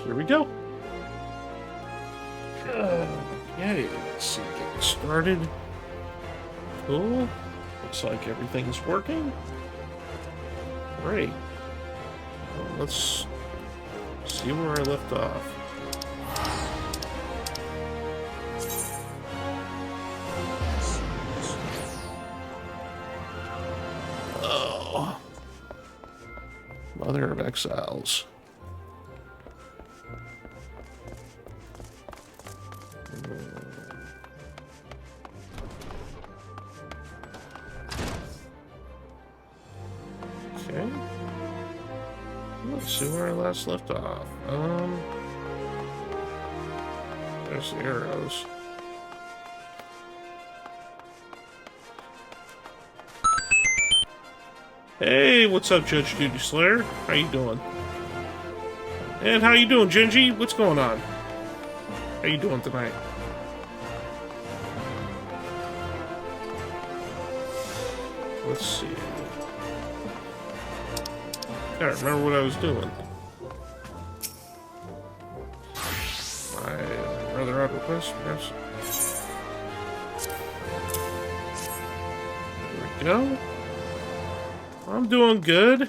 here we go. Okay, let's see, get started. Cool. Looks like everything's working. Great. Well, let's see where I left off. Oh. Mother of Exiles. Okay. Let's see where I last left off. There's the arrows. Hey, what's up, Judge Duty Slayer? How you doing? And how you doing, Genji? What's going on? How you doing tonight? Let's see. Gotta remember what I was doing. My rather odd request, perhaps. There we go. I'm doing good.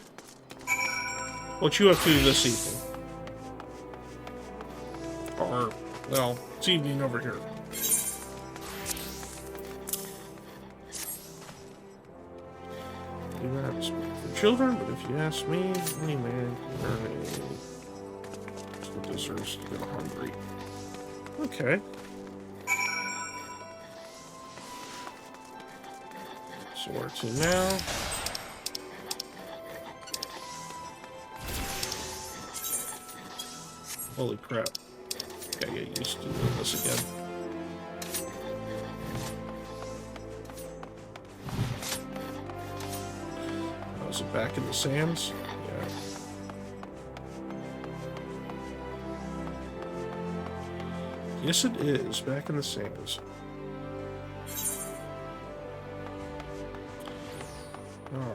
What you up to this evening? Or, well, it's evening over here. Do not speak for children, but if you ask me, any man can earn a deserves to go hungry. Okay. So where to now? Holy crap. Gotta get used to doing this again. Oh, is it back in the sands? Yeah. Yes, it is. Back in the sands.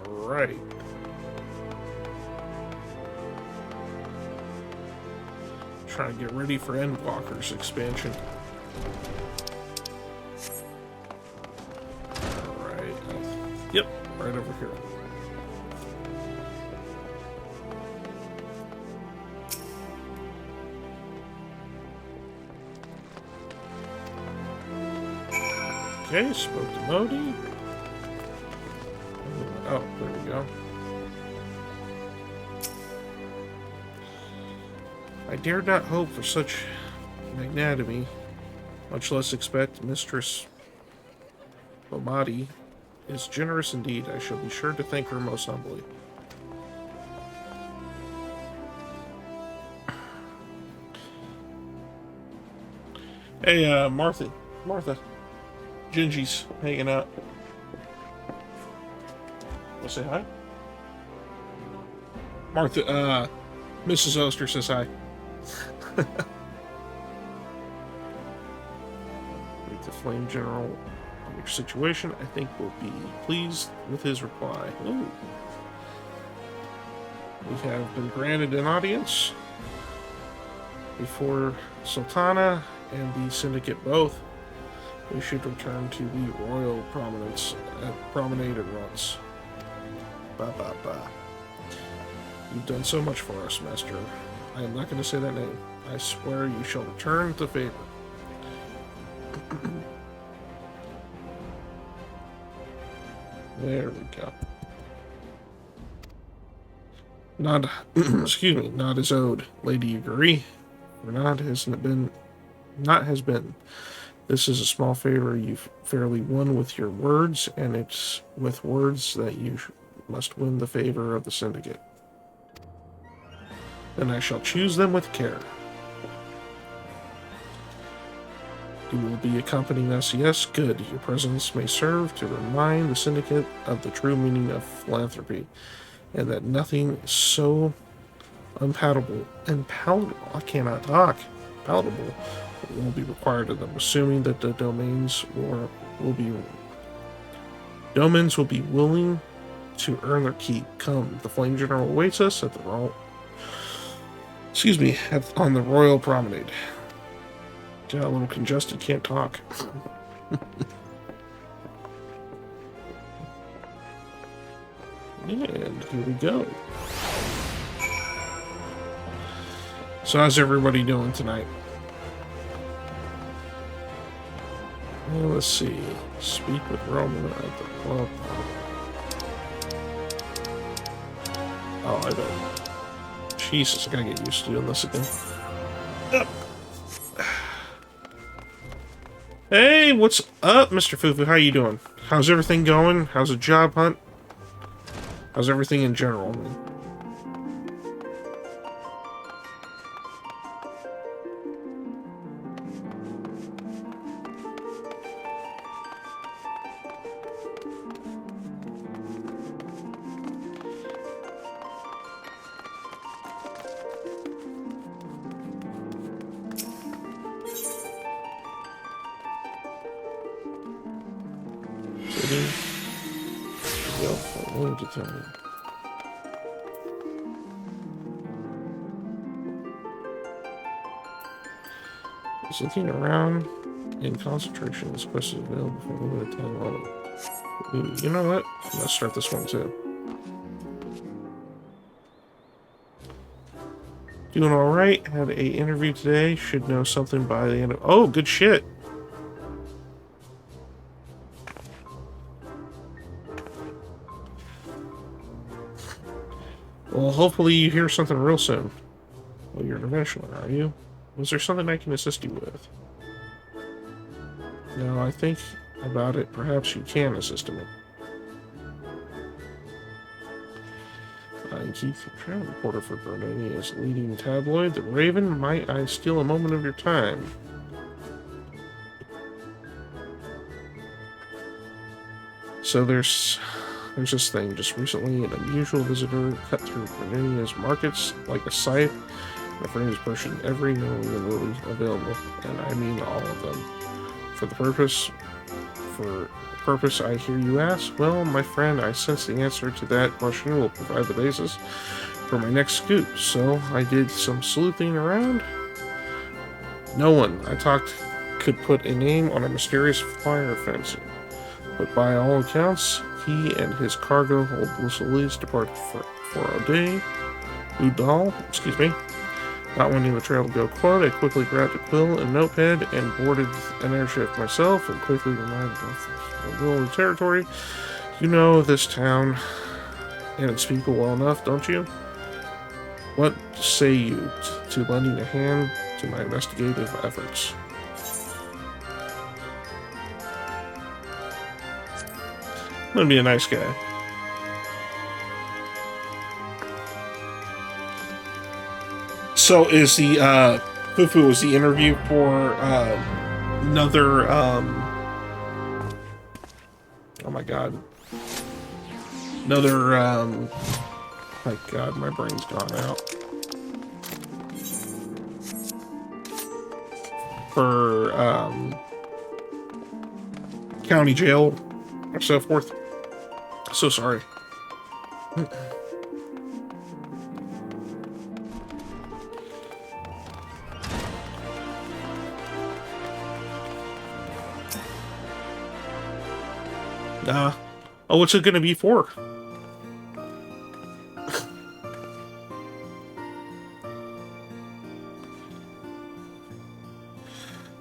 Alright. Trying to get ready for Endwalker's expansion. Alright. Yep, right over here. Okay, spoke to Modi. Oh, there we go. I dared not hope for such magnanimity, much less expect Mistress Bomadi is generous indeed. I shall be sure to thank her most humbly. Hey, Martha. Gingy's hanging out. Wanna say hi? Martha, Mrs. Oster says hi. Read the Flame General on your situation. I think we'll be pleased with his reply. Ooh. We have been granted an audience before Sultana and the Syndicate both. We should return to the royal prominence at promenade at once. Ba ba ba. You've done so much for us, Master. I am not going to say that name. I swear you shall return the favor. There we go. Not, excuse me, not as owed, Lady Agree. For not has been. This is a small favor you've fairly won with your words, and it's with words that you must win the favor of the Syndicate. Then I shall choose them with care. You will be accompanying us, yes, good. Your presence may serve to remind the Syndicate of the true meaning of philanthropy, and that nothing so unpalatable, I cannot talk, palatable, will be required of them, assuming that the domains will be willing to earn their keep. Come, the Flame General awaits us at the Excuse me, on the Royal Promenade. Yeah, a little congested, can't talk. And here we go. So how's everybody doing tonight? Well, let's see. Speak with Roman at the club. Oh, I don't. Jesus, I gotta get used to doing this again. Up. Hey, what's up, Mr. Fufu? How you doing? How's everything going? How's the job hunt? How's everything in general? To tell me. Is looking around in concentration. This quest is available for a limited time only. Ooh, you know what? Let's start this one too. Doing alright. Had a interview today. Should know something by the end of... Oh, good shit. Well, hopefully you hear something real soon. Well, you're an interventioner, are you? Was there something I can assist you with? No, I think about it. Perhaps you can assist me. I'm Keith, travel reporter for Berninia's leading tabloid, The Raven. Might I steal a moment of your time? So there's this thing. Just recently, an unusual visitor cut through Berninia's markets like a scythe. My friend is pushing every known lily available, and I mean all of them. For purpose, I hear you ask. Well, my friend, I sense the answer to that question will provide the basis for my next scoop. So I did some sleuthing around. No one I talked could put a name on a mysterious flyer fencer, but by all accounts, he and his cargo hold Lucilis departed for a day. Udall, excuse me. Not wanting the trail to go quiet, I quickly grabbed a quill and notepad and boarded an airship myself and quickly reminded of the territory. You know this town and its people well enough, don't you? What say you to lending a hand to my investigative efforts? I'm gonna be a nice guy. So is the Fufu was the interview for another oh my god. Another my god, my brain's gone out. For county jail or so forth. So sorry. Oh, what's it gonna be for?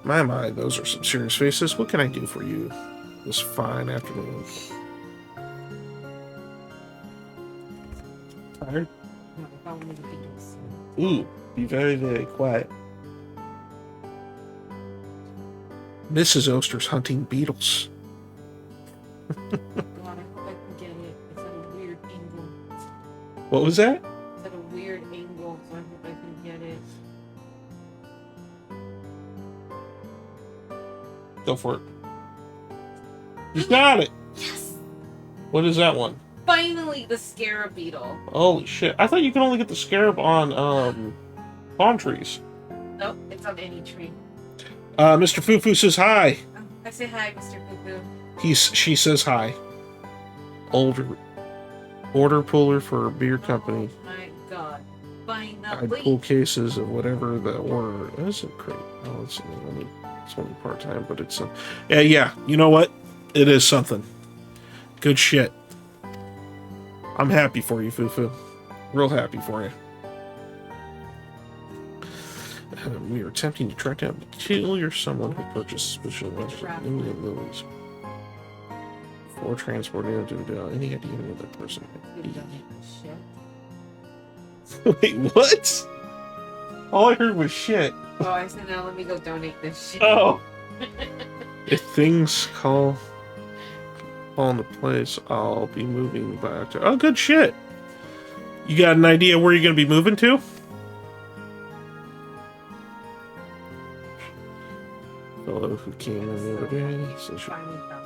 My, those are some serious faces. What can I do for you this fine afternoon? Tired? Ooh, be very, very quiet. Mrs. Oster's hunting beetles. God, I hope I can get it. It's at a weird angle. What was that? It's at a weird angle, so I hope I can get it. Go for it. You got it! Yes! What is that one? Finally, the scarab beetle. Holy shit. I thought you could only get the scarab on, palm trees. Nope, it's on any tree. Mr. Fufu says hi. I say hi, Mr. Poo-Poo. She says hi. Order puller for a beer company. Oh my god. buying the I'd wheat. pull cases of whatever the order is. It great. Oh, it's only part time, but it's yeah. You know what? It is something. Good shit. I'm happy for you, Fufu. Real happy for you. We are attempting to track down a peculiar someone who purchased special Indian lilies. Before transporting them to any idea who that person might be. Wait, what? All I heard was shit. Oh, I said, now let me go donate this shit. Oh. If things fall into place, I'll be moving back to... Oh, good shit. You got an idea where you're going to be moving to? Fellow who came in the other day. So Finally found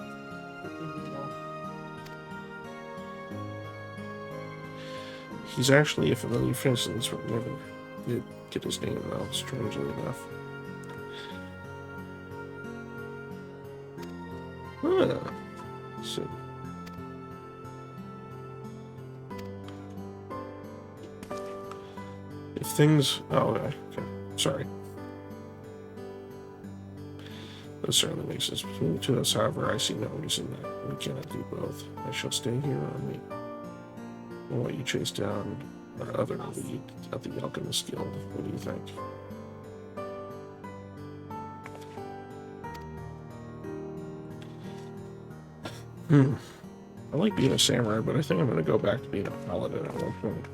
he's actually a familiar face, since we never did get his name out, strangely enough. Huh. So. If things... Oh, okay. Sorry. That certainly makes sense between the two of us. However, I see no reason that we cannot do both. I shall stay here on me. I'll let you chase down the other lead at the Alchemist Guild. What do you think? I like being a samurai, but I think I'm going to go back to being a paladin at one point.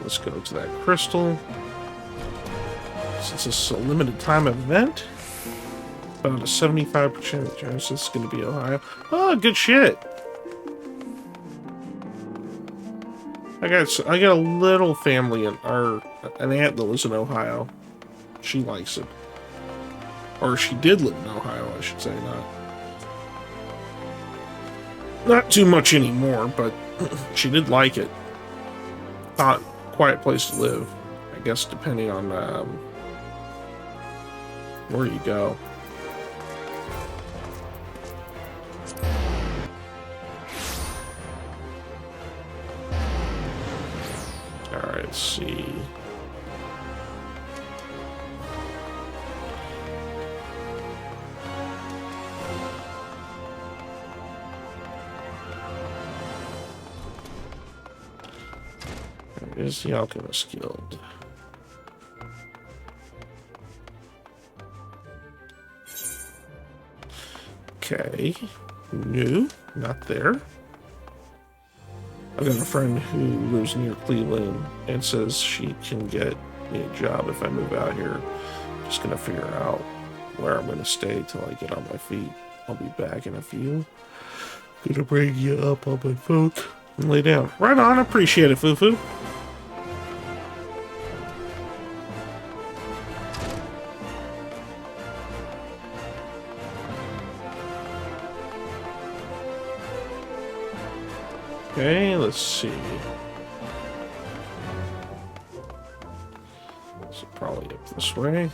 Let's go to that crystal. Since this is a limited time event, about a 75% chance it's going to be Ohio. Oh, good shit. I got a little family or an aunt that lives in Ohio. She likes it, or she did live in Ohio, I should say. Not too much anymore, but she did like it. Thought quiet place to live, I guess, depending on where you go. Alright, let's see. Is the Alchemist Guild. Okay. No, not there. I've got a friend who lives near Cleveland and says she can get me a job if I move out here. Just gonna figure out where I'm gonna stay till I get on my feet. I'll be back in a few. Gonna bring you up on my phone and lay down. Right on, appreciate it, Fufu. Okay, let's see. So probably up this way.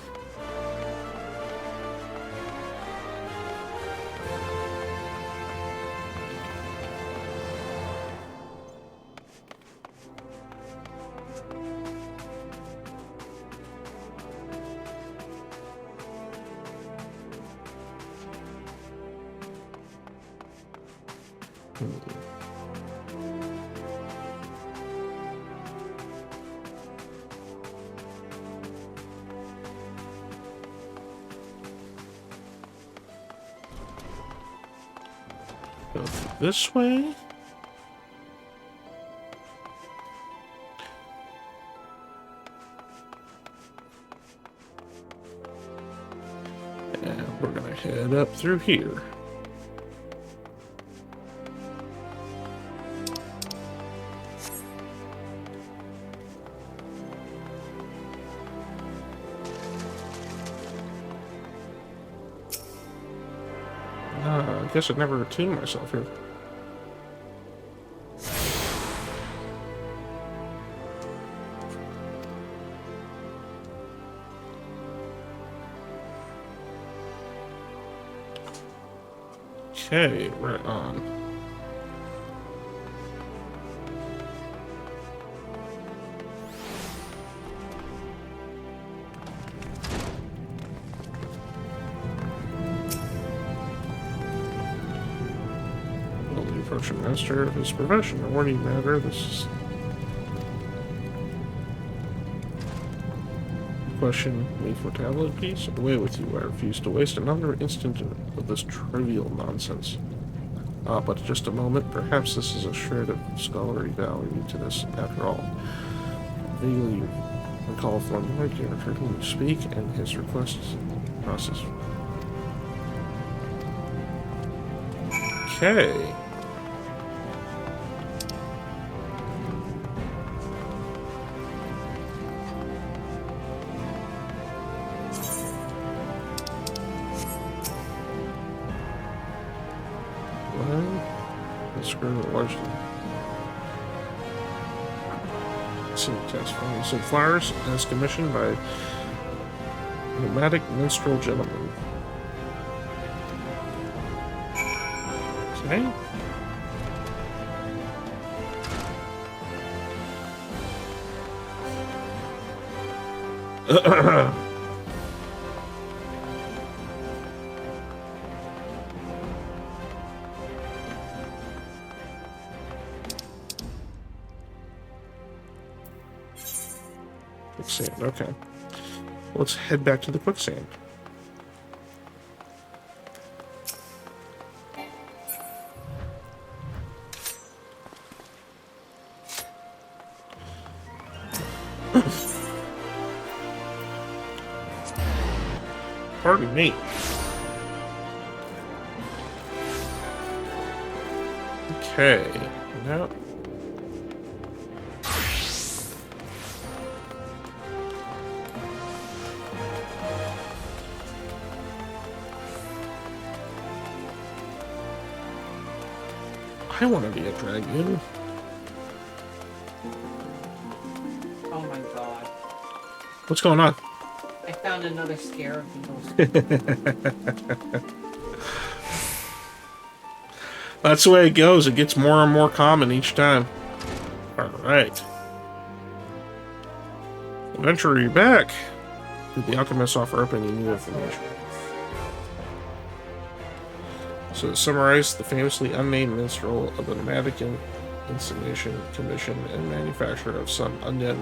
Go this way. And we're gonna head up through here. I guess I never tuned myself here. Okay, right on. Well, the approach a master of his profession. A warning matter. This is question me for tablet piece. Away with you. I refuse to waste another instant of this trivial nonsense. But just a moment. Perhaps this is a shred of scholarly value to this, after all. Vaguely recall from the character whom you speak and his requests process. Okay. Largely. See test from some flowers as commissioned by nomadic minstrel gentleman. Okay. Quicksand, okay. Let's head back to the quicksand. Pardon me. Okay, now I want to be a dragoon. Oh my god. What's going on? I found another scarab beetle. That's the way it goes. It gets more and more common each time. Alright. Adventurer, you're back. Did the alchemist offer up any new information? So to summarize, the famously unnamed minstrel of the nomadic installation, commission, and manufacture of some unknown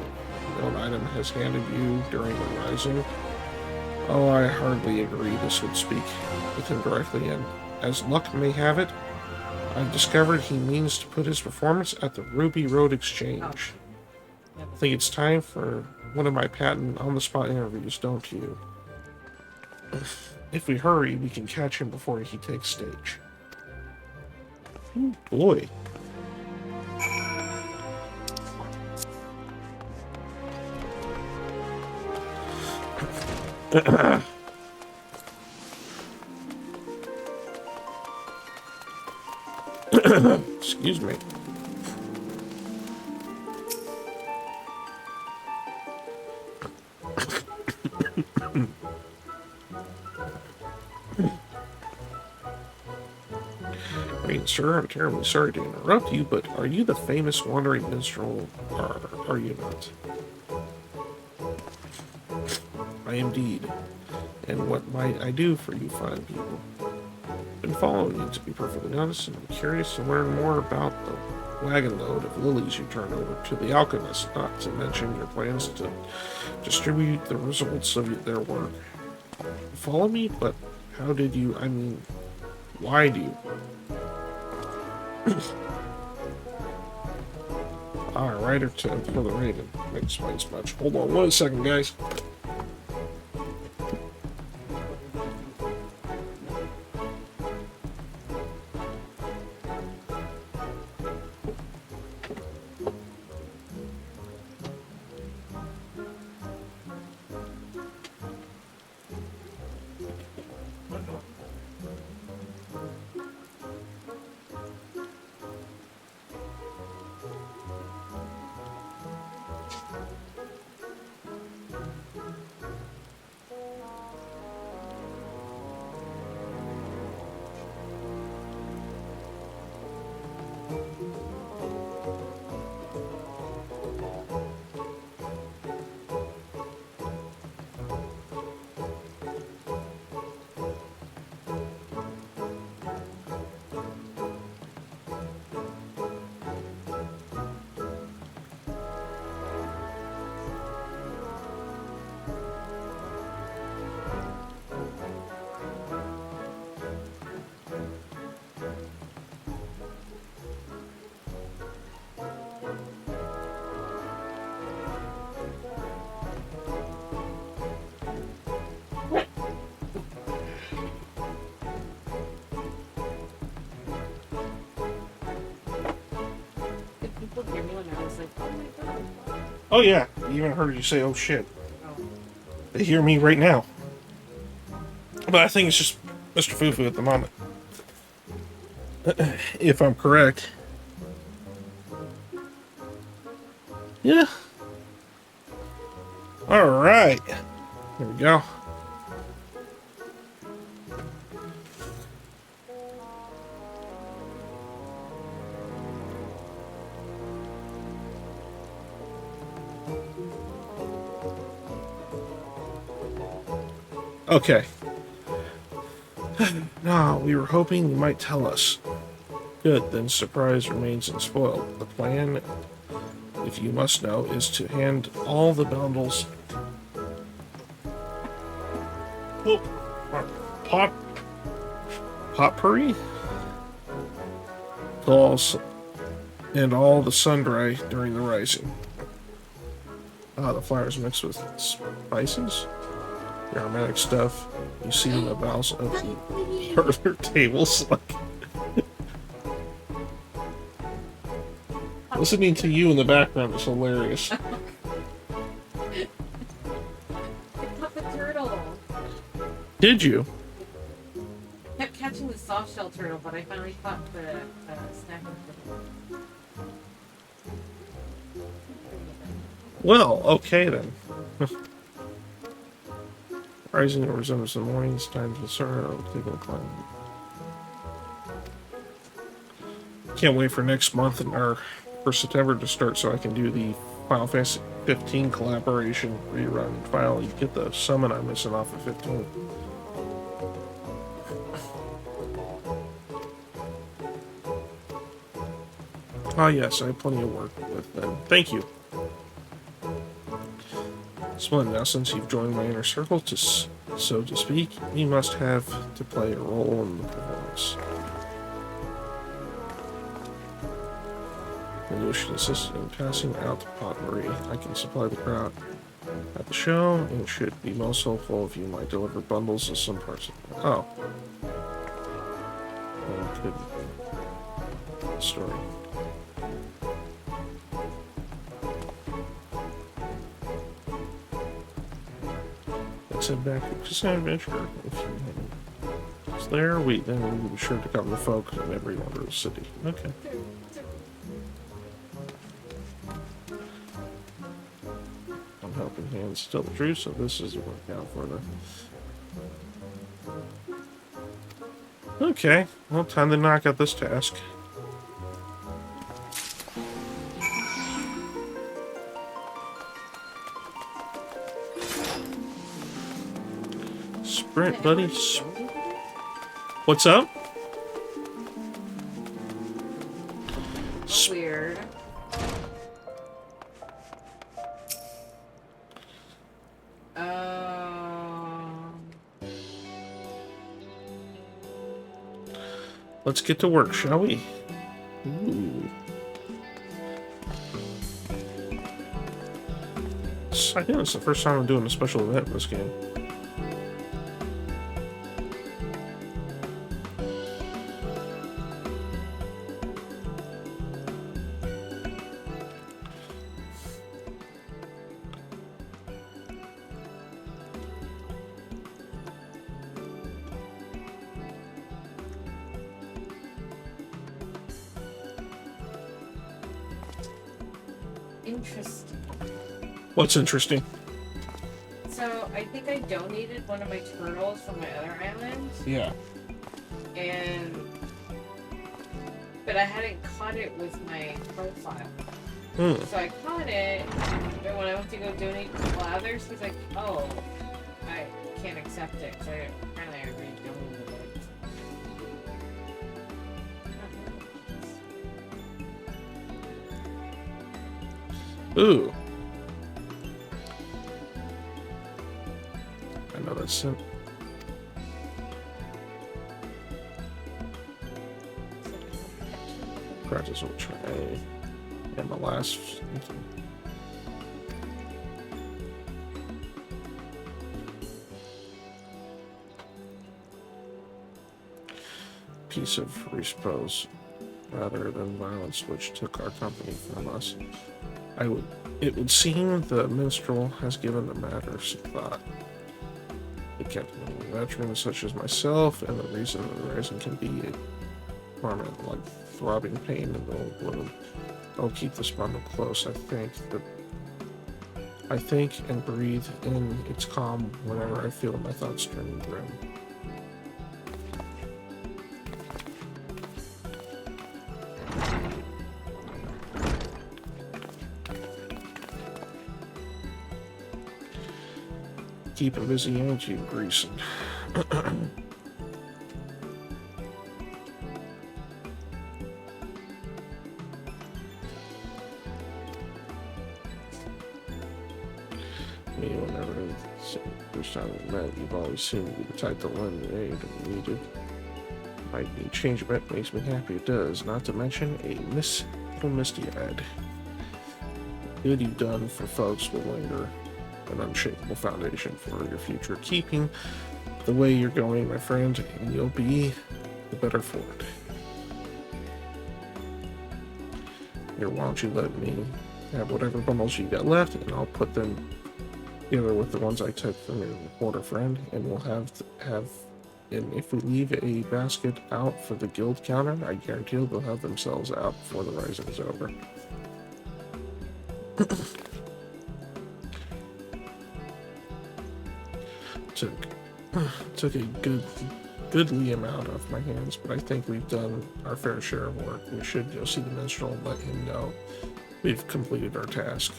item has handed you during the rising. Oh, I hardly agree. This would speak with him directly, and as luck may have it, I've discovered he means to put his performance at the Ruby Road Exchange. I think it's time for one of my patent on-the-spot interviews, don't you? If we hurry, we can catch him before he takes stage. Ooh, boy. Excuse me. Sir, I'm terribly sorry to interrupt you, but are you the famous wandering minstrel, or are you not? I am indeed. And what might I do for you fine people? I've been following you, to be perfectly honest, and I'm curious to learn more about the wagon load of lilies you turned over to the alchemist, not to mention your plans to distribute the results of their work. Follow me? But how did you, I mean, why do you? Alright, or 10 for the rating. That explains much. Hold on 1 second, guys. Oh yeah, I even heard you say, "Oh shit." Oh. They hear me right now. But I think it's just Mr. Fufu at the moment. If I'm correct. Yeah. Alright. There we go. Okay. Now, we were hoping you might tell us. Good, then surprise remains unspoiled. The plan, if you must know, is to hand all the bundles. Oh, pop. Potpourri? Calls and all the sun-dry during the rising. Ah, the flowers mixed with spices? The aromatic stuff you see in the bowels of the parlor tables. Like, listening to you in the background is hilarious. I caught the turtle. Did you? Kept catching the soft shell turtle, but I finally caught the snapping turtle. Well, okay then. Rising resembles the morning's time to start taking a climb. Can't wait for next month or for September to start so I can do the Final Fantasy 15 collaboration rerun and finally get the summon I'm missing off of 15. Ah, yes, I have plenty of work with them. Thank you. Splendid. Now, since you've joined my inner circle, so to speak, you must have to play a role in the performance. Maybe you should assist in passing out the potpourri. I can supply the crowd at the show, and it should be most helpful if you might deliver bundles of some parts of it. Oh. Well, good story. Let's head back to Casino Adventure. If you it's there, then we'll be sure to cover the folk in every wonder of the city. Okay. I'm helping hands tell the truth, so this is the workout for the. Okay, well, time to knock out this task. Sprint, buddy. What's up? Weird. Let's get to work, shall we? Ooh. I think it's the first time I'm doing a special event in this game. Interesting. What's interesting? So I think I donated one of my turtles from my other island. Yeah. But I hadn't caught it with my profile. Hmm. So I caught it, but when I went to go donate to Blathers, he's like, "Oh, I can't accept it." So apparently I already donated it. Ooh. I know that's it. Practice will try. And the last. Piece of repose rather than violence which took our company from us. I would It would seem the minstrel has given the matter some thought. It kept many veterans such as myself, and the reason the rising can be a torment like throbbing pain in the old wound. I'll keep this bundle close. I think and breathe in its calm whenever I feel my thoughts turning grim. Keep it busy, ain't you, Greason? Me, whenever first time we met, you've always seemed to be the type to lend me aid when needed. Might need change of it makes me happy, it does. Not to mention a little misty-eyed. Good you've done for folks will linger, an unshakable foundation for your future. Keeping the way you're going, my friend, and you'll be the better for it. Here, why don't you let me have whatever bundles you got left, and I'll put them together with the ones I took from your reporter friend, and we'll have. And if we leave a basket out for the guild counter, I guarantee they'll have themselves out before the rising is over. Took a goodly amount off my hands, but I think we've done our fair share of work. We should go see the minstrel and let him know we've completed our task.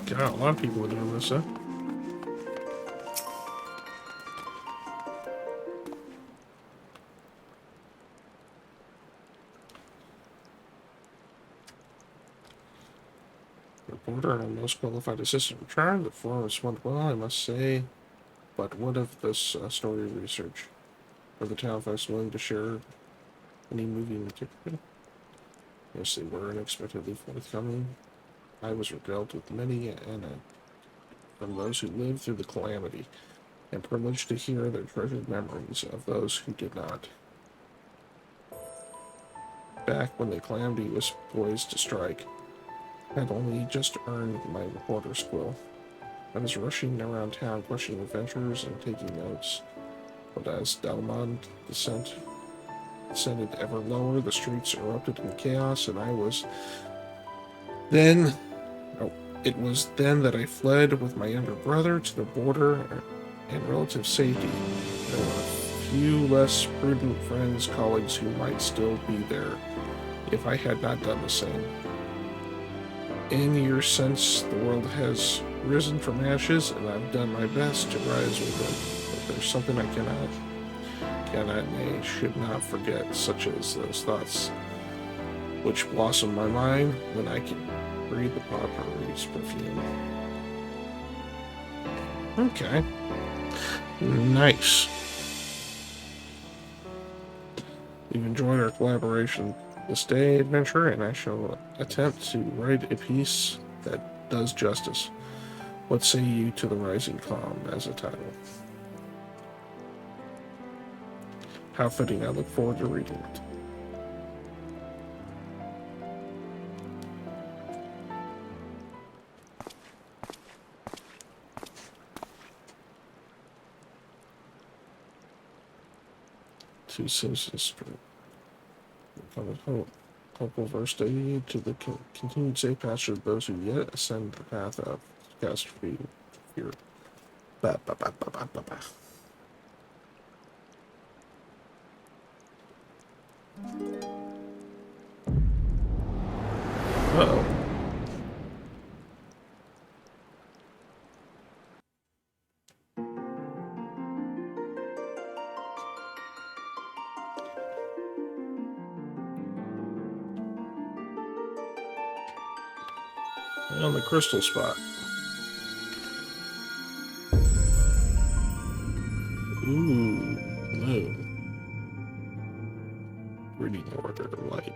God, a lot of people are doing this, huh? Reporter and most qualified assistant returned. The forums went well, I must say. But what of this story research? Were the town folks willing to share any movie material? Yes, they were unexpectedly forthcoming. I was regaled with many from those who lived through the calamity, and privileged to hear their treasured memories of those who did not. Back when the calamity was poised to strike, I had only just earned my reporter's quill. I was rushing around town questioning adventures and taking notes, but as Dalmond descended ever lower, the streets erupted in chaos, and then it was then that I fled with my younger brother to the border and relative safety. There were a few less prudent friends, colleagues who might still be there if I had not done the same. In years since, the world has risen from ashes, and I've done my best to rise with it. But there's something I nay, should not forget, such as those thoughts which blossom my mind when I can breathe the potpourri's perfume. Okay. Nice. We've enjoyed our collaboration this day, adventure, and I shall attempt to write a piece that does justice. What say you to the Rising Calm as a title? How fitting, I look forward to reading it. To Citizens Hopeful verse aid to the continued safe passage of those who yet ascend the path of catastrophe. Fear. Ba, ba, ba, ba, ba, ba, ba. Uh-oh. On the crystal spot. Ooh, no. Reading order, light.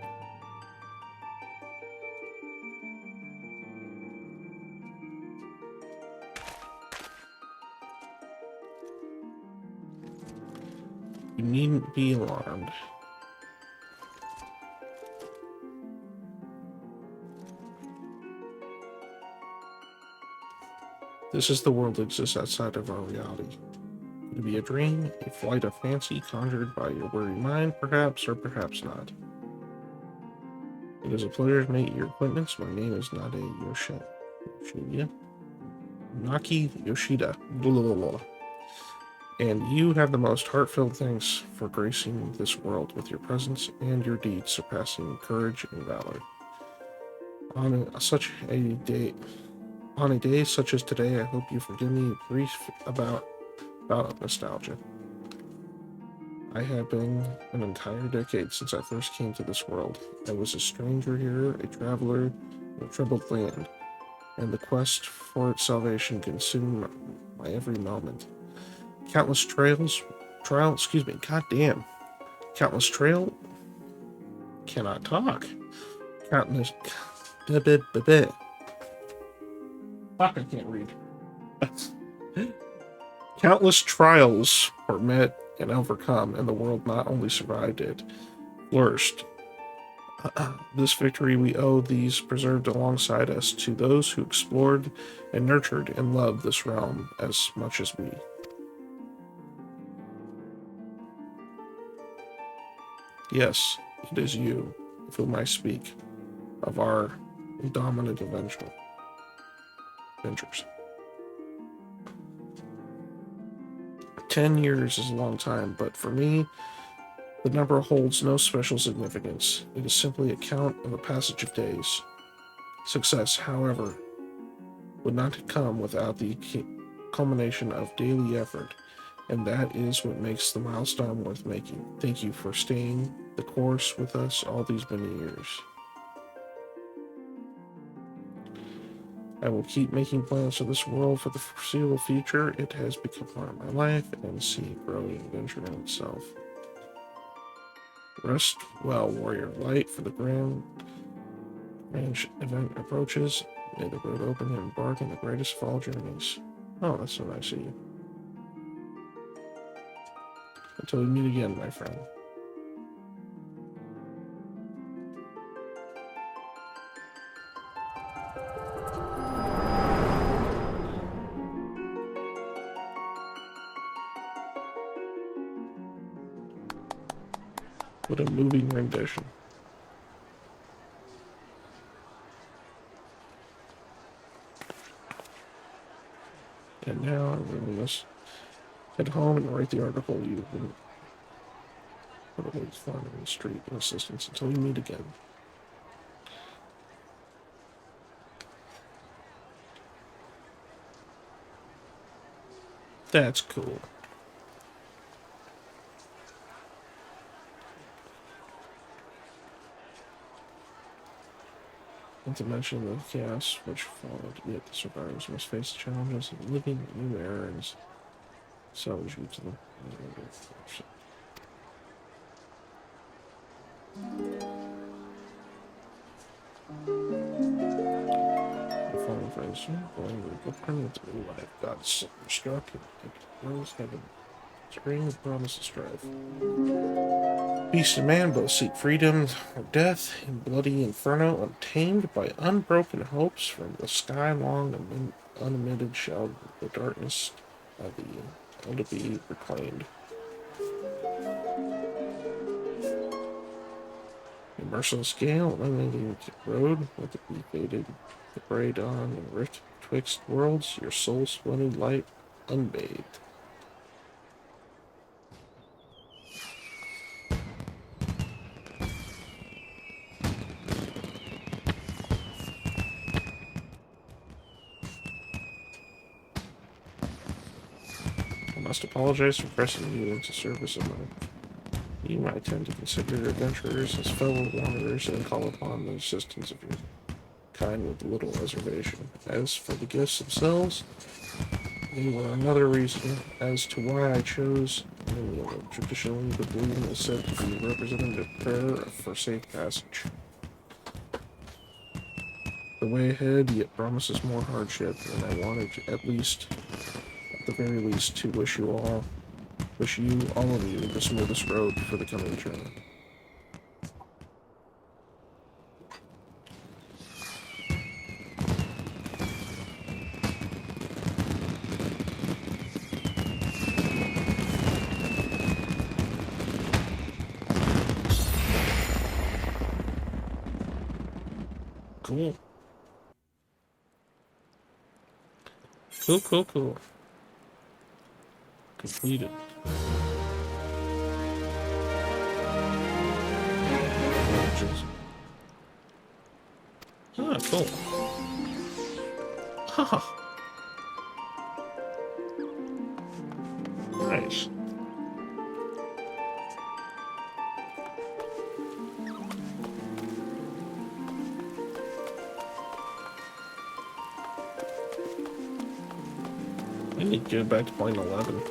You needn't be alarmed. This is the world that exists outside of our reality. Could it be a dream, a flight of fancy conjured by your weary mind, perhaps, or perhaps not? It is a pleasure to make your acquaintance. My name is Nade Yoshida. Naki Yoshida. Blah, blah, blah. And you have the most heartfelt thanks for gracing this world with your presence and your deeds surpassing courage and valor. On a day such as today, I hope you forgive me a brief about of nostalgia. I have been an entire decade since I first came to this world. I was a stranger here, a traveler in a troubled land, and the quest for its salvation consumed my every moment. Countless countless trail, cannot talk. Countless, fuck, I can't read. Countless trials were met and overcome, and the world not only survived it, flourished. This victory we owe these preserved alongside us to those who explored and nurtured and loved this realm as much as we. Yes, it is you of whom I speak, of our dominant adventures. 10 years is a long time, but for me, the number holds no special significance. It is simply a count of a passage of days. Success, however, would not come without the culmination of daily effort, and that is what makes the milestone worth making. Thank you for staying the course with us all these many years. I will keep making plans for this world for the foreseeable future. It has become part of my life and see it grow and adventure in itself. Rest well, warrior. Light for the grand event approaches. May the road open and embark on the greatest of all journeys. Oh, that's so nice of you. Until we meet again, my friend. What a moving rendition. And now I really must head home and write the article you've been probably finding in the street and assistance until we meet again. That's cool. Not to mention the chaos which followed, yet the survivors must face the challenges of living in new era and salvage you to the fallen friends, going to the permanent new life. God struck and rose heaven. Spring with promise of strife. Beast and man both seek freedom or death in bloody inferno, untamed by unbroken hopes. From the sky long and unemitted shall the darkness of the elder be proclaimed. A merciless gale, unending road, with it be faded, the grey dawn and rift twixt worlds, your soul splendid light unbathed. I must apologize for pressing you into service of mine. You might tend to consider your adventurers as fellow wanderers and call upon the assistance of your kind with little reservation. As for the gifts themselves, They were another reason as to why I chose what traditionally the balloon is said to be representative prayer for safe passage. The way ahead yet promises more hardship, and I wanted to, at the very least, to wish you, all of you, the smoothest road for the coming journey. Cool. Cool. Completed. Ah, cool. Haha. Nice. I need to get back to playing 11.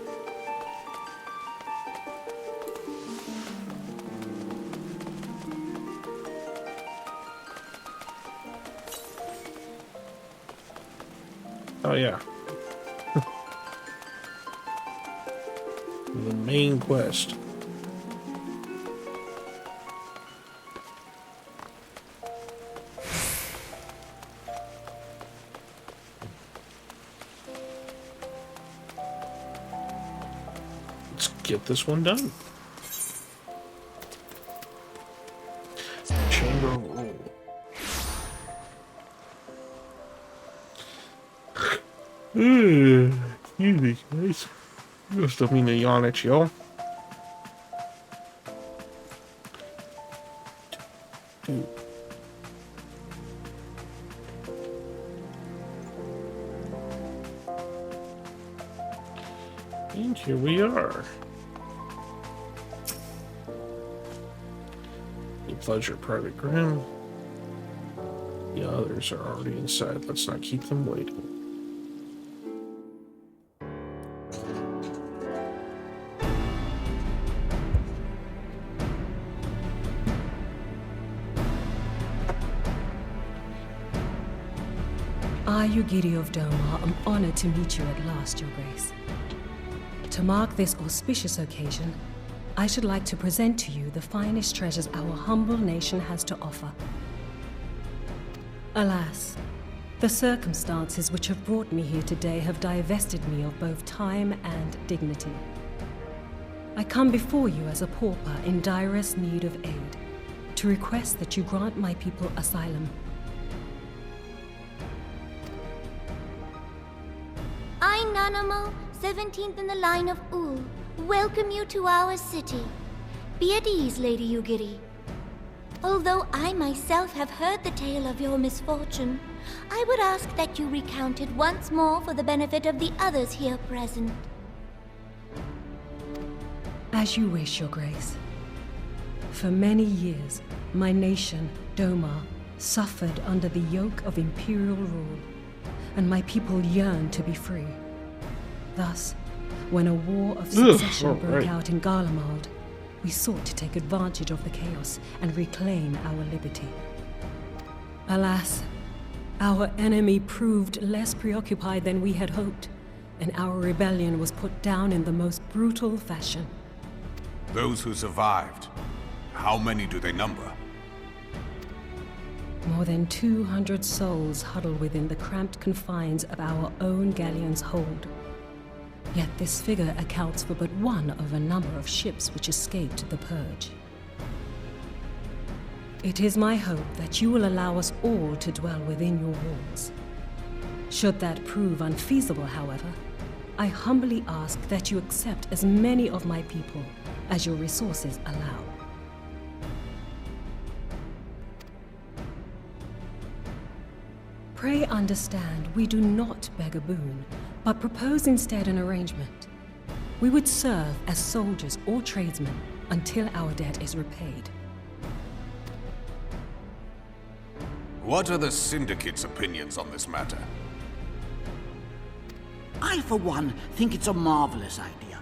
Oh yeah. The main quest. Let's get this one done. Chamber roll. Excuse me, guys. You still mean to yawn at y'all. And here we are. You pledge your private grim. The others are already inside. Let's not keep them waiting. I, Ugiri of Domar, am honored to meet you at last, Your Grace. To mark this auspicious occasion, I should like to present to you the finest treasures our humble nation has to offer. Alas, the circumstances which have brought me here today have divested me of both time and dignity. I come before you as a pauper in direst need of aid, to request that you grant my people asylum. I, Nanamo, 17th in the line of Ul, welcome you to our city. Be at ease, Lady Ugiri. Although I myself have heard the tale of your misfortune, I would ask that you recount it once more for the benefit of the others here present. As you wish, Your Grace. For many years, my nation, Domar, suffered under the yoke of imperial rule, and my people yearned to be free. Thus, when a war of succession broke out in Garlemald, we sought to take advantage of the chaos and reclaim our liberty. Alas, our enemy proved less preoccupied than we had hoped, and our rebellion was put down in the most brutal fashion. Those who survived, how many do they number? More than 200 souls huddle within the cramped confines of our own galleon's hold. Yet this figure accounts for but one of a number of ships which escaped the purge. It is my hope that you will allow us all to dwell within your walls. Should that prove unfeasible, however, I humbly ask that you accept as many of my people as your resources allow. Pray understand, we do not beg a boon, but propose instead an arrangement. We would serve as soldiers or tradesmen until our debt is repaid. What are the Syndicate's opinions on this matter? I, for one, think it's a marvelous idea.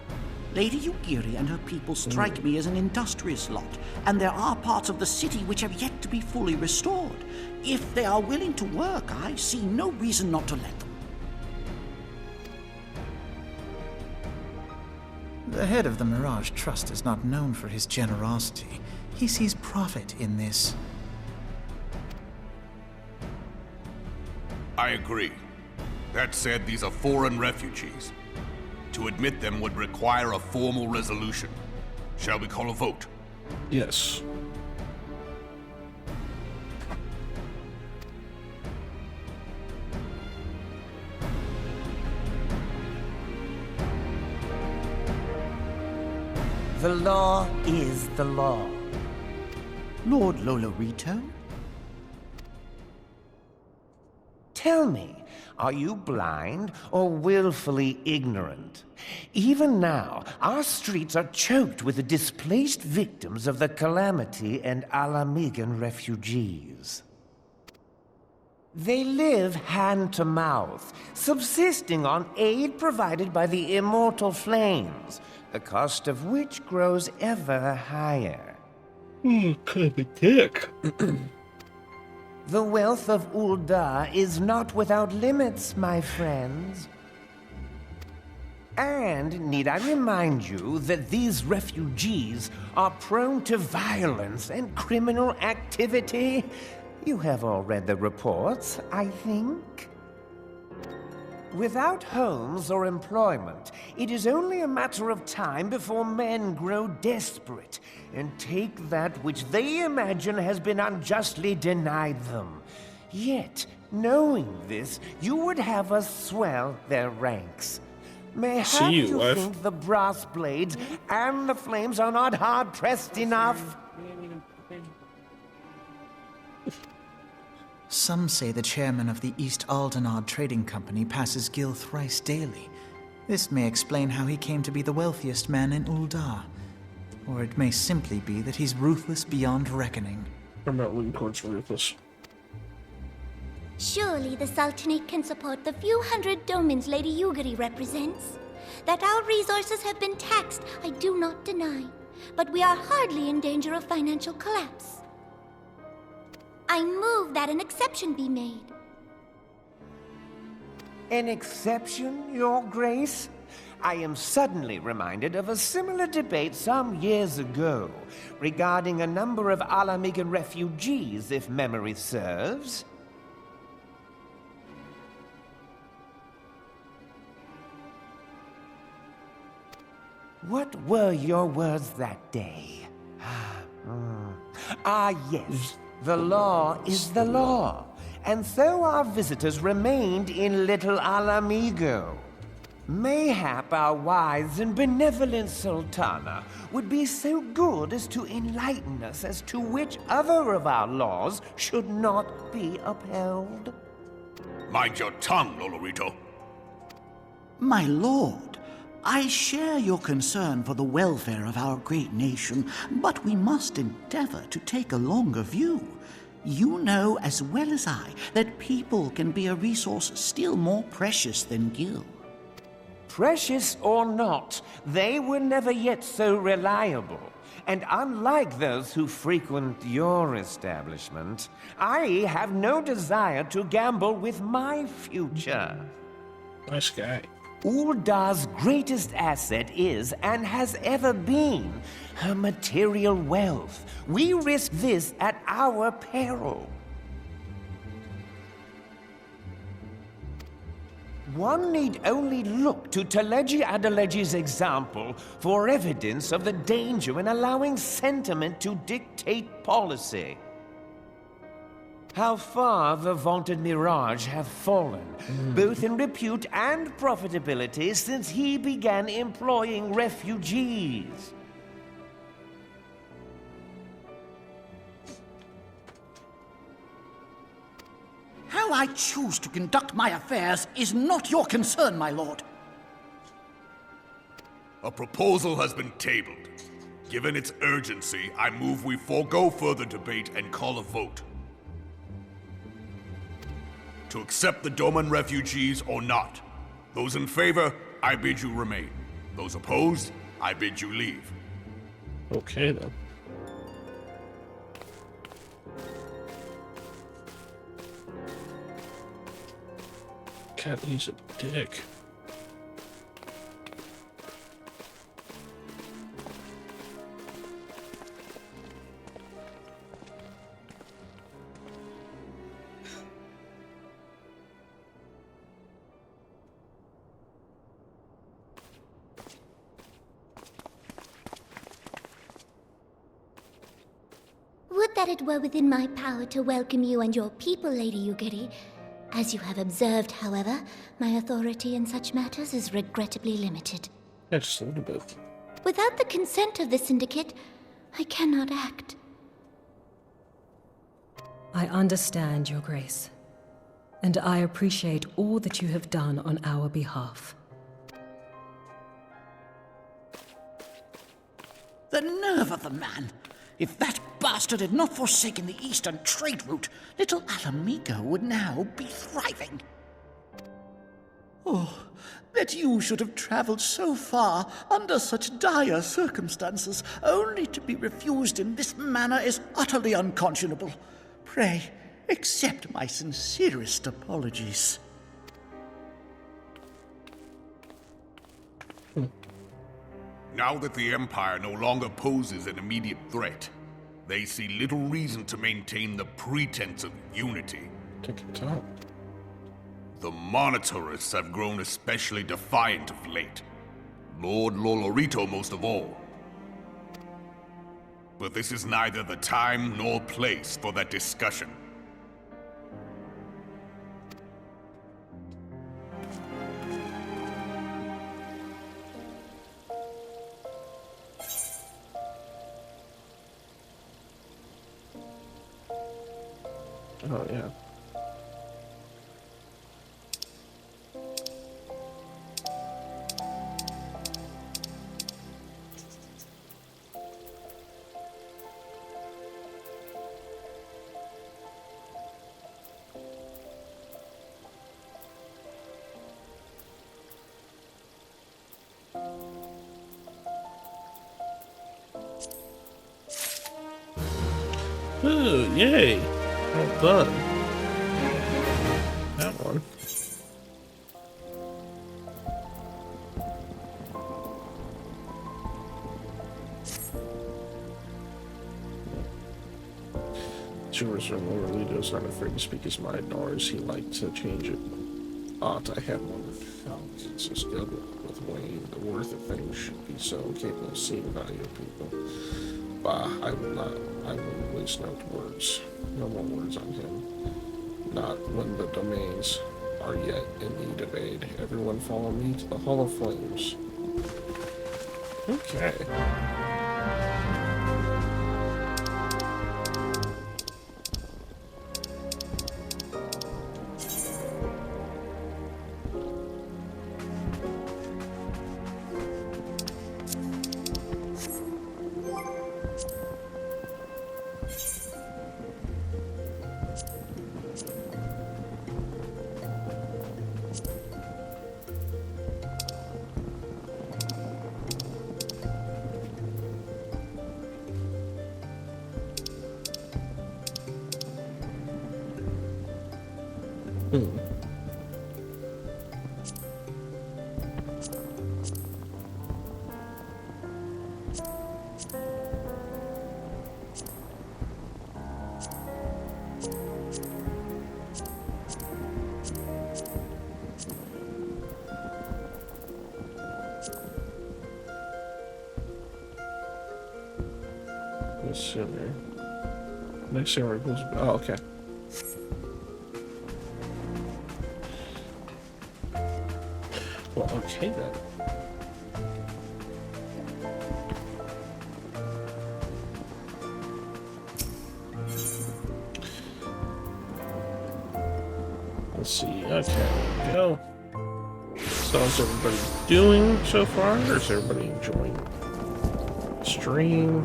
Lady Yugiri and her people strike me as an industrious lot, and there are parts of the city which have yet to be fully restored. If they are willing to work, I see no reason not to let them. The head of the Mirage Trust is not known for his generosity. He sees profit in this. I agree. That said, these are foreign refugees. To admit them would require a formal resolution. Shall we call a vote? Yes. The law is the law. Lord Lolorito? Tell me, are you blind or willfully ignorant? Even now, our streets are choked with the displaced victims of the Calamity and Alamigan refugees. They live hand to mouth, subsisting on aid provided by the immortal flames, the cost of which grows ever higher. Kind of a dick. The wealth of Ul'dah is not without limits, my friends. And need I remind you that these refugees are prone to violence and criminal activity? You have all read the reports, I think. Without homes or employment, it is only a matter of time before men grow desperate and take that which they imagine has been unjustly denied them. Yet, knowing this, you would have us swell their ranks. Mayhaps you think the brass blades and the flames are not hard-pressed enough? Some say the chairman of the East Aldenard Trading Company passes Gil thrice daily. This may explain how he came to be the wealthiest man in Ul'dah. Or it may simply be that he's ruthless beyond reckoning. I'm not leaning towards ruthless. Surely the Sultanate can support the few hundred domins Lady Yugiri represents. That our resources have been taxed, I do not deny. But we are hardly in danger of financial collapse. I move that an exception be made. An exception, Your Grace? I am suddenly reminded of a similar debate some years ago regarding a number of Alamigan refugees, if memory serves. What were your words that day? Ah, yes. The law is the law, and so our visitors remained in Little Alamigo. Mayhap our wise and benevolent Sultana would be so good as to enlighten us as to which other of our laws should not be upheld. Mind your tongue, Lolorito. My lord, I share your concern for the welfare of our great nation, but we must endeavor to take a longer view. You know as well as I that people can be a resource still more precious than Gil. Precious or not, they were never yet so reliable. And unlike those who frequent your establishment, I have no desire to gamble with my future. Nice guy. Ul'dah's greatest asset is, and has ever been, her material wealth. We risk this at our peril. One need only look to Teleji Adeleji's example for evidence of the danger in allowing sentiment to dictate policy. How far the vaunted Mirage have fallen, both in repute and profitability, since he began employing refugees. How I choose to conduct my affairs is not your concern, my lord. A proposal has been tabled. Given its urgency, I move we forego further debate and call a vote. To accept the Doman refugees or not. Those in favor, I bid you remain. Those opposed, I bid you leave. Okay, then. God, he's a dick. Would that it were within my power to welcome you and your people, Lady Yugiri. As you have observed, however, my authority in such matters is regrettably limited. Yeah, just a little bit. Without the consent of the Syndicate, I cannot act. I understand, Your Grace, and I appreciate all that you have done on our behalf. The nerve of the man! If that bastard had not forsaken the eastern trade route, little Alamigo would now be thriving. Oh, that you should have traveled so far under such dire circumstances, only to be refused in this manner is utterly unconscionable. Pray, accept my sincerest apologies. Now that the Empire no longer poses an immediate threat, they see little reason to maintain the pretense of unity. Take your time. The Monitorists have grown especially defiant of late. Lord Lolorito most of all. But this is neither the time nor place for that discussion. Oh, yeah. Ooh, yay! Well done. That one. Tourism Lorelito's not afraid to speak his mind, nor is he like to change it. Ought I had one. It's just good with Wayne. The worth of things should be so capable of seeing value of people. Bah, I will waste no words. No more words on him. Not when the domains are yet in need of aid. Everyone follow me to the Hall of Flames. Okay. Next area goes. Oh, okay. Well, okay then. Let's see. Okay, there we go. So, how's everybody doing so far? Or is everybody enjoying the stream?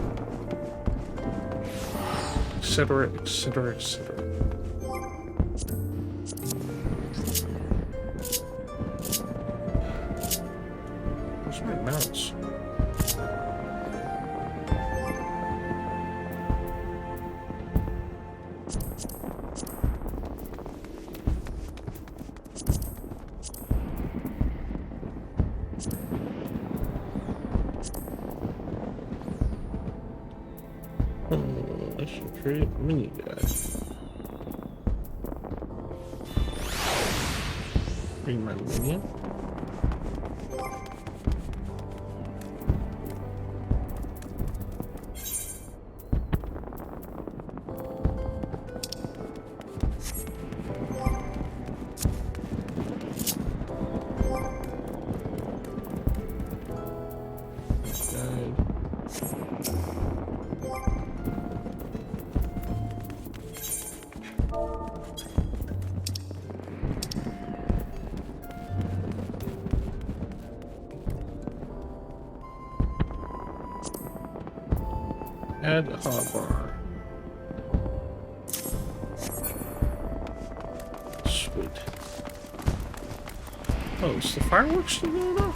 Etc., etc., etc. I should trade mini guy. Bring my minion. Add a hotbar. Sweet. Oh, is the fireworks still going on?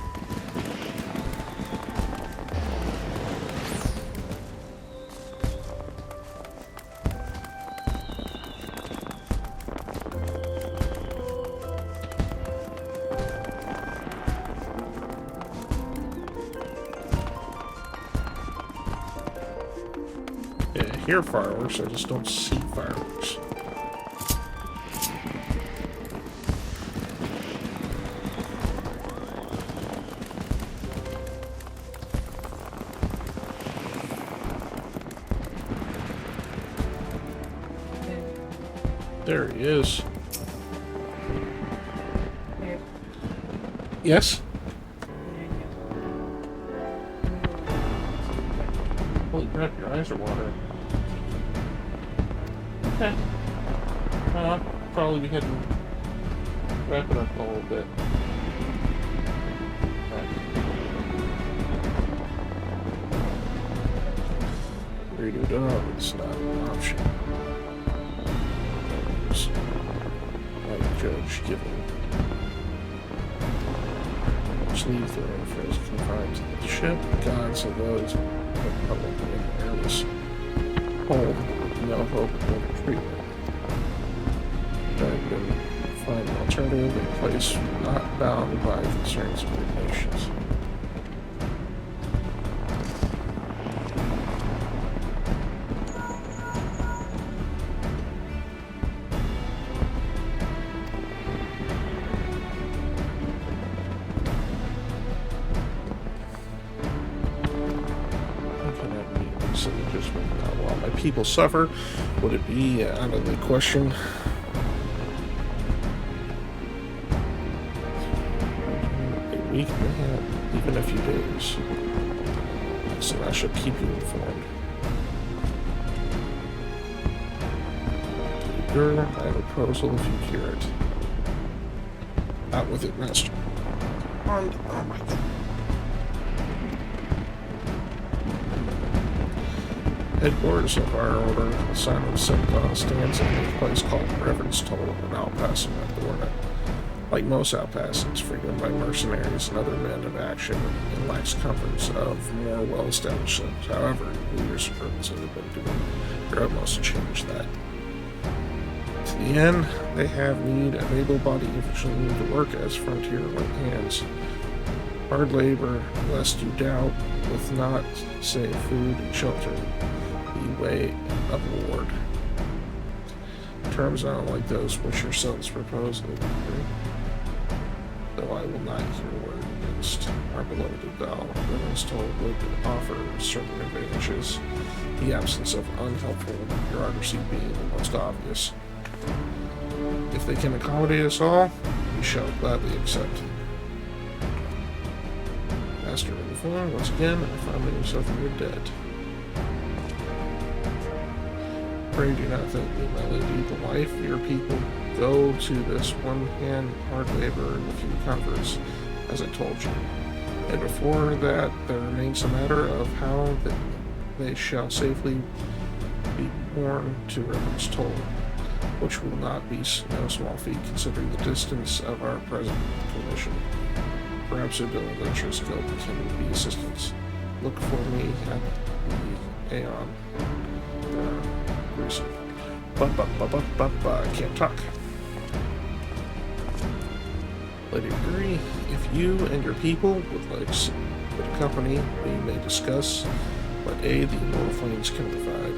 Yeah, I hear fireworks, I just don't see fireworks. There he is. Here. Yes? Holy crap, your eyes are watering. Okay. Probably be heading, wrapping up a little bit. Read it up, it's not an option. Like Judge given. Just leave the interface confined to the ship. Gods of those public in airless hold no hope of treatment. I've been find an alternative in place not bound by concerns of the nations. While my people suffer, would it be out of the question? A week and a half, even a few days. So I shall keep you informed. I have a proposal if you hear it. Out with it, master. Oh my god. Headquarters of our order, Simon Sentinel, stands in a place called Reverend's Toll, an outpost at the Ornament. Like most outposts, it's frequented by mercenaries and other men of action and lacks comforts of more well-established cities. However, leaders and representatives have been doing their utmost to change that. To the end, they have need of able-bodied infantry to work as frontier right hands. Hard labor, lest you doubt, with not, say, food and shelter, the way of reward. Terms not like those which yourselves propose, though I will not hear a word against our beloved Thou. Reverend's Toll would offer certain advantages, the absence of unhelpful bureaucracy being the most obvious. If they can accommodate us all, we shall gladly accept. Master informed, once again, I found yourself in your debt. Pray do not think me, my lady, the life of your people go to this one hand hard labor and a few comforts, as I told you. And before that, there remains a matter of how they shall safely be borne to Reverend's Toll, which will not be no small feat considering the distance of our present condition. Perhaps it will venture scope can be assistance. Look for me at the Aeon. I can't talk. Lady agree. If you and your people would accompany, we may discuss but aid the immortal flames can provide.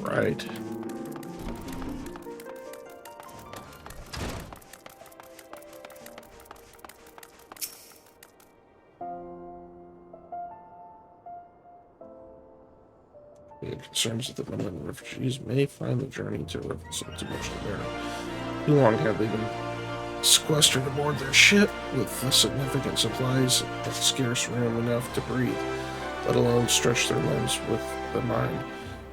Right. The concerns of the Roman refugees may find the journey to Rivers too much to bear. Too long have they been sequestered aboard their ship with the significant supplies and scarce room enough to breathe, let alone stretch their limbs with the mind.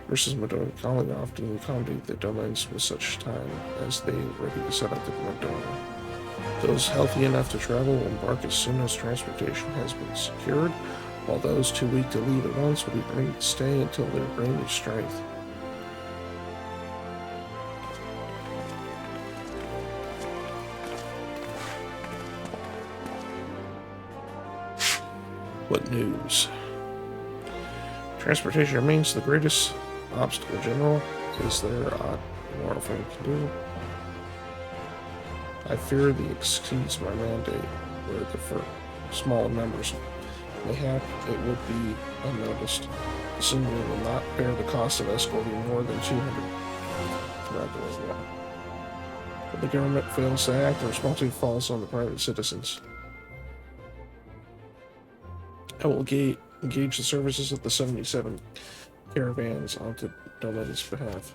Versus Madonna calling off to accommodate their domains with such time as they ready to set up to Madonna. Those healthy enough to travel will embark as soon as transportation has been secured, while those too weak to leave at once will be permitted to stay until they regain their strength. What news? Transportation remains the greatest obstacle, General. Is there more we can do? I fear the exceeds my mandate, where the for small numbers. Mayhap it would be unnoticed. The Assembly will not bear the cost of escorting more than 200 throughout the war. If the government fails to act, the responsibility falls on the private citizens. I will engage the services of the 77 caravans onto Domet's behalf.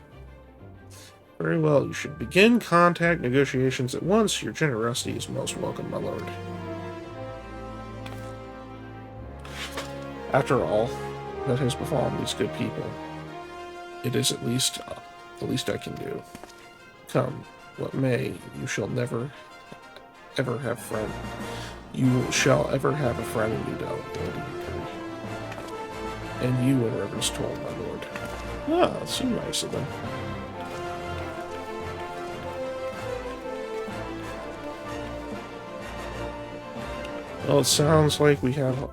Very well, you should begin contact negotiations at once. Your generosity is most welcome, my lord. After all that has befallen these good people, it is the least I can do. Come, what may, you shall never, ever have friend. You shall ever have a friend in New Lady. And you in reverence told, my lord. Ah, that's so nice of them. Well, it sounds like we have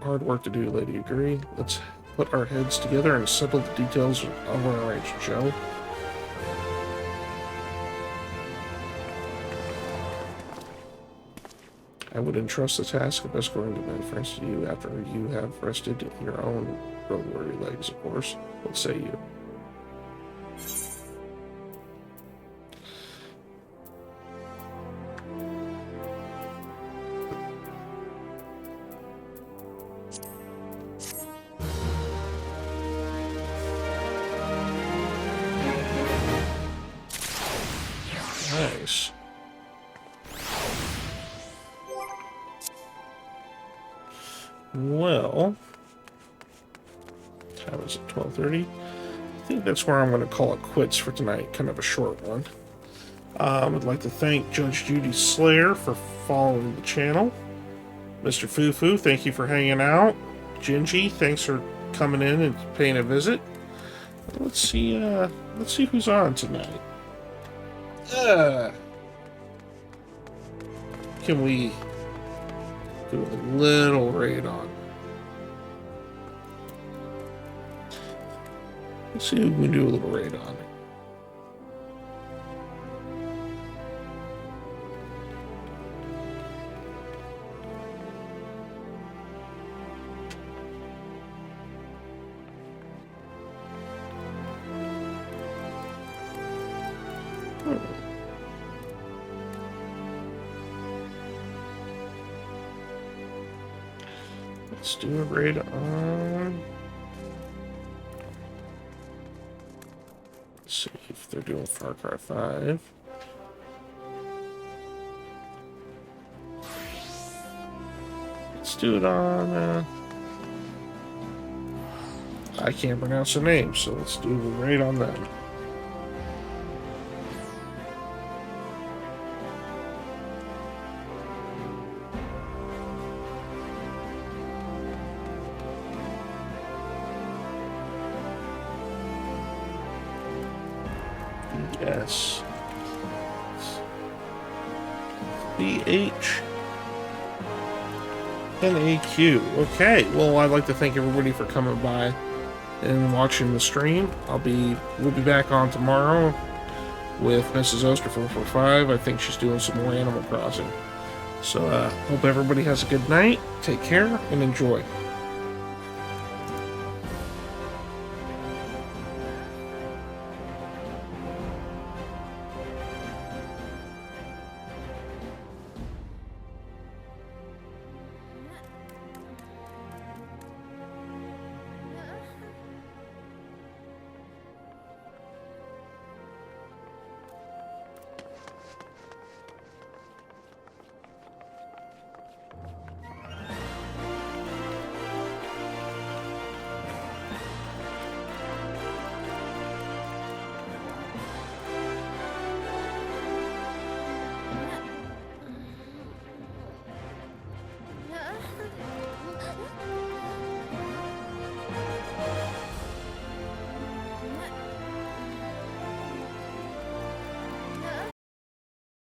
hard work to do, Lady Agree. Let's put our heads together and settle the details of our arrangement, shall we? I would entrust the task of escorting the men friends to you after you have rested your own road-weary legs, of course. What say you? Nice. Well, time is at 12:30. I think that's where I'm going to call it quits for tonight. Kind of a short one. I'd like to thank Judge Judy Slayer for following the channel. Mr. Fufu, thank you for hanging out. Gingy, thanks for coming in and paying a visit. Let's see who's on tonight. Can we do a little raid on? Let's see who we can do a little raid on. Let's do a raid on... Let's see if they're doing Far Cry 5. do it on, I can't pronounce the name, so let's do it right on them. Yes. BH and AQ. Okay, well, I'd like to thank everybody for coming by and watching the stream. We'll be back on tomorrow with Mrs. Oster 445. I think she's doing some more Animal Crossing. So, hope everybody has a good night. Take care and enjoy.